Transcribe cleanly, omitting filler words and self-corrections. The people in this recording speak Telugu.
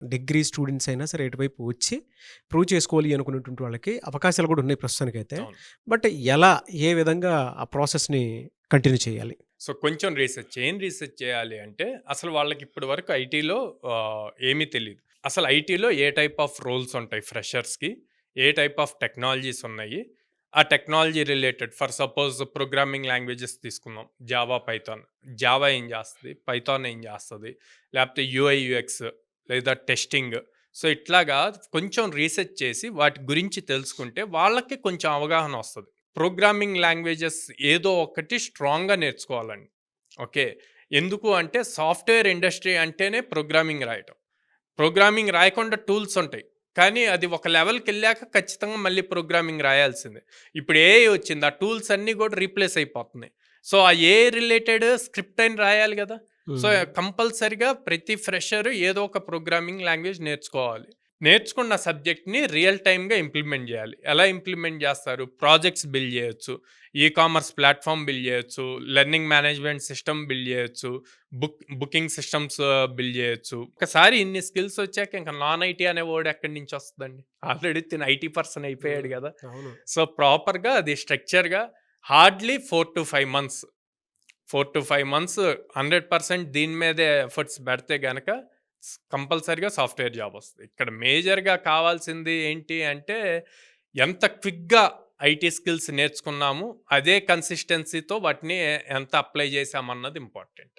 డిగ్రీ స్టూడెంట్స్ అయినా సరే ఇటువైపు వచ్చి ప్రూవ్ చేసుకోవాలి అనుకునేటువంటి వాళ్ళకి అవకాశాలు కూడా ఉన్నాయి ప్రస్తుతానికైతే. అవును. బట్ ఎలా, ఏ విధంగా ఆ ప్రాసెస్‌ని కంటిన్యూ చేయాలి? సో, కొంచెం రీసెర్చ్. ఏం రీసెర్చ్ చేయాలి అంటే, అసలు వాళ్ళకి ఇప్పటి వరకు ఐటీలో ఏమీ తెలీదు. అసలు ఐటీలో ఏ టైప్ ఆఫ్ రోల్స్ ఉంటాయి ఫ్రెషర్స్‌కి, ఏ టైప్ ఆఫ్ టెక్నాలజీస్ ఉన్నాయి, ఆ technology related for suppose programming languages తీసుకుందాం. Java, Python. జావా ఏం చేస్తది? పైథాన్ ఏం చేస్తది? లేకపోతే యూఐ, యూఎక్స్ లేదా టెస్టింగ్. సో, ఇట్లాగా కొంచెం రీసెర్చ్ చేసి వాటి గురించి తెలుసుకుంటే వాళ్ళకి కొంచెం అవగాహన వస్తది. ప్రోగ్రామింగ్ లాంగ్వేజెస్ ఏదో ఒకటి స్ట్రాంగ్‌గా నేర్చుకోవాలండి. ఓకే. ఎందుకు అంటే సాఫ్ట్‌వేర్ ఇండస్ట్రీ అంటేనే ప్రోగ్రామింగ్ రాయటం. ప్రోగ్రామింగ్ రాయకుండా టూల్స్ ఉంటాయి. కానీ అది ఒక లెవెల్‌కెళ్ళాక ఖచ్చితంగా మళ్ళీ ప్రోగ్రామింగ్ రాయాల్సిందే. ఇప్పుడు ఏఐ వచ్చింది. ఆ టూల్స్ అన్నీ కూడా రీప్లేస్ అయిపోతున్నాయి. సో, ఆ ఏఐ రిలేటెడ్ స్క్రిప్ట్ అయిన రాయాలి గదా! సో, హ్మ్. కంపల్సరీగా ప్రతి ఫ్రెషర్ ఏదో ఒక ప్రోగ్రామింగ్ లాంగ్వేజ్ నేర్చుకోవాలి. నేర్చుకున్న సబ్జెక్ట్‌ని రియల్ టైమ్‌గా ఇంప్లిమెంట్ జేయాలి. ఎలా ఇంప్లిమెంట్ జేస్తారు? ప్రాజెక్ట్స్ బిల్డ్ జేయొచ్చు. కామర్స్ ప్లాట్‌ఫార్మ్ బిల్డ్ జేయొచ్చు. లెర్నింగ్ మేనేజ్‌మెంట్ సిస్టమ్ బిల్డ్ జేయొచ్చు. బుకింగ్ సిస్టమ్స్ బిల్డ్ జేయొచ్చు. ఒకసారి ఇన్ని స్కిల్స్ వచ్చాక ఇంక నాన్ ఐటీ అనే వర్డ్ ఎక్కడి నుంచి వస్తదండి? ఆల్రెడీ తిను ఐటీ పర్సన్ అయిపోయాడు హ్మ్. గదా! అవును. సో, ప్రాపర్‌గా అది స్ట్రక్చర్‌గా హార్డ్‌లీ 4-5 మంత్స్. 4-5 మంత్స్ 100% దీని మీదే ఎఫర్ట్స్ పెడితే గనక కంపల్సరీగా సాఫ్ట్‌వేర్ జాబ్ వస్తది. ఇక్కడ మేజర్‌గా కావాల్సింది ఏంటి అంటే, ఎంత క్విక్‌గా ఐటీ స్కిల్స్ నేర్చుకున్నాము, అదే కన్సిస్టెన్సీతో వాటిని ఎంత అప్లై చేశామన్నది ఇంపార్టెంట్.